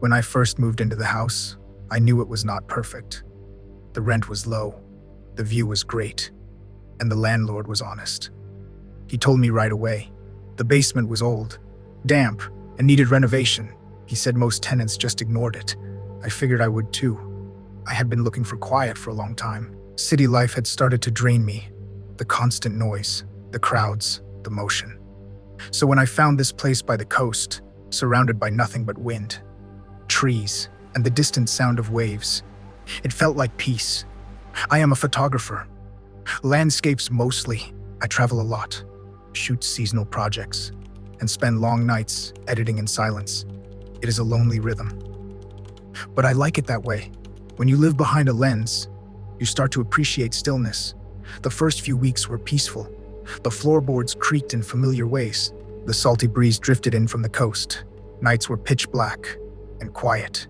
When I first moved into the house, I knew it was not perfect. The rent was low, the view was great, and the landlord was honest. He told me right away. The basement was old, damp, and needed renovation. He said most tenants just ignored it. I figured I would too. I had been looking for quiet for a long time. City life had started to drain me. The constant noise, the crowds, the motion. So when I found this place by the coast, surrounded by nothing but wind, trees, and the distant sound of waves, it felt like peace. I am a photographer. Landscapes mostly. I travel a lot, shoot seasonal projects, and spend long nights editing in silence. It is a lonely rhythm. But I like it that way. When you live behind a lens, you start to appreciate stillness. The first few weeks were peaceful. The floorboards creaked in familiar ways. The salty breeze drifted in from the coast. Nights were pitch black and quiet.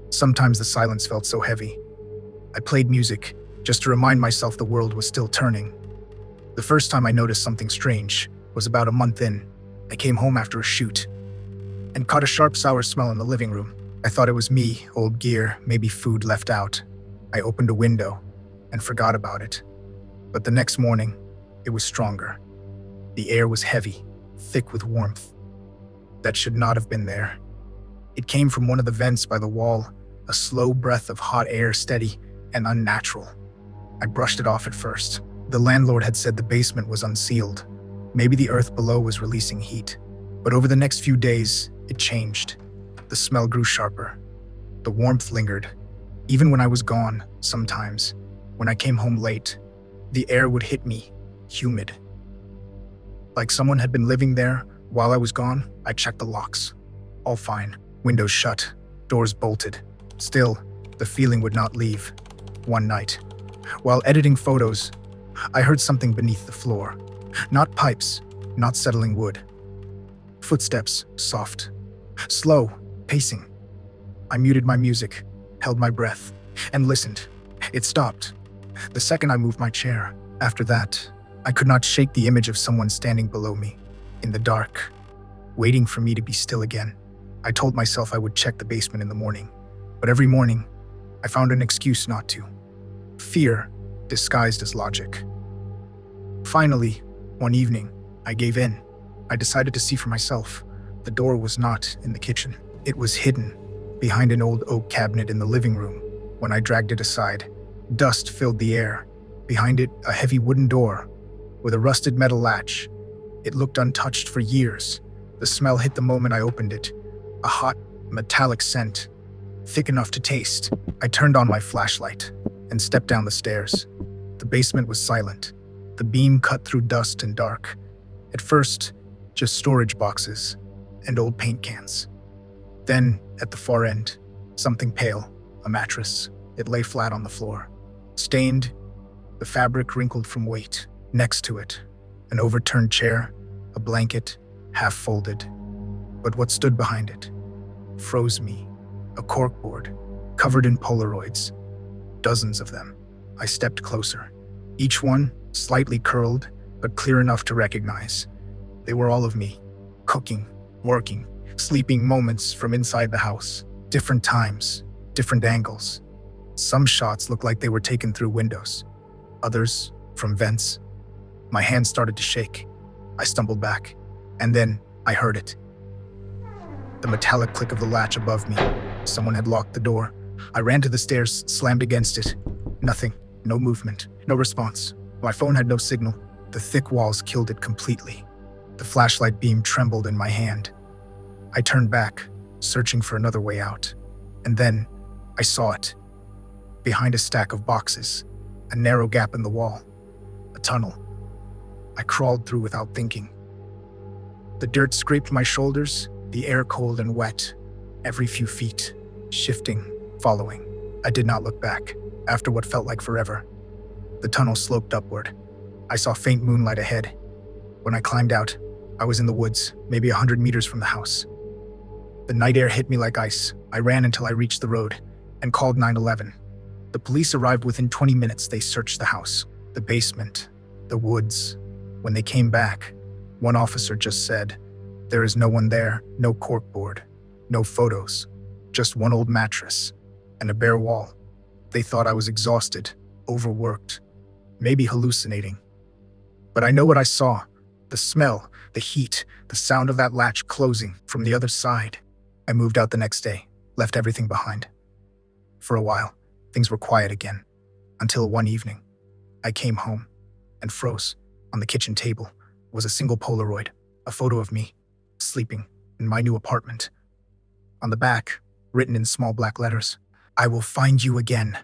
Sometimes the silence felt so heavy. I played music just to remind myself the world was still turning. The first time I noticed something strange was about a month in. I came home after a shoot and caught a sharp sour smell in the living room. I thought it was me, old gear, maybe food left out. I opened a window and forgot about it. But the next morning, it was stronger. The air was heavy, thick with warmth. That should not have been there. It came from one of the vents by the wall, a slow breath of hot air, steady and unnatural. I brushed it off at first. The landlord had said the basement was unsealed. Maybe the earth below was releasing heat. But over the next few days, it changed. The smell grew sharper. The warmth lingered. Even when I was gone, sometimes, when I came home late, the air would hit me, humid. Like someone had been living there while I was gone. I checked the locks. All fine. Windows shut, doors bolted. Still, the feeling would not leave. One night, while editing photos, I heard something beneath the floor. Not pipes, not settling wood. Footsteps, soft, slow, pacing. I muted my music, held my breath, and listened. It stopped. The second I moved my chair. After that, I could not shake the image of someone standing below me, in the dark, waiting for me to be still again. I told myself I would check the basement in the morning, but every morning, I found an excuse not to. Fear disguised as logic. Finally, one evening, I gave in. I decided to see for myself. The door was not in the kitchen. It was hidden behind an old oak cabinet in the living room. When I dragged it aside, dust filled the air. Behind it, a heavy wooden door with a rusted metal latch. It looked untouched for years. The smell hit the moment I opened it. A hot, metallic scent, thick enough to taste. I turned on my flashlight and stepped down the stairs. The basement was silent. The beam cut through dust and dark. At first, just storage boxes and old paint cans. Then, at the far end, something pale, a mattress. It lay flat on the floor. Stained, the fabric wrinkled from weight. Next to it, an overturned chair, a blanket, half folded. But what stood behind it froze me. A corkboard, covered in Polaroids. Dozens of them. I stepped closer. Each one slightly curled, but clear enough to recognize. They were all of me. Cooking, working, sleeping moments from inside the house. Different times, different angles. Some shots looked like they were taken through windows. Others, from vents. My hands started to shake. I stumbled back, and then I heard it. The metallic click of the latch above me. Someone had locked the door. I ran to the stairs, slammed against it. Nothing, no movement, no response. My phone had no signal. The thick walls killed it completely. The flashlight beam trembled in my hand. I turned back, searching for another way out. And then, I saw it. Behind a stack of boxes, a narrow gap in the wall. A tunnel. I crawled through without thinking. The dirt scraped my shoulders, the air cold and wet. Every few feet, shifting, following. I did not look back. After what felt like forever, the tunnel sloped upward. I saw faint moonlight ahead. When I climbed out, I was in the woods, maybe 100 meters from the house. The night air hit me like ice. I ran until I reached the road and called 911. The police arrived within 20 minutes. They searched the house, the basement, the woods. When they came back, one officer just said, "There is no one there, no corkboard, no photos, just one old mattress and a bare wall. They thought I was exhausted, overworked, maybe hallucinating. But I know what I saw. The smell, the heat, the sound of that latch closing from the other side. I moved out the next day, left everything behind. For a while, things were quiet again, until one evening, I came home and froze. On the kitchen table was a single Polaroid, a photo of me, sleeping in my new apartment. On the back, written in small black letters, "I will find you again."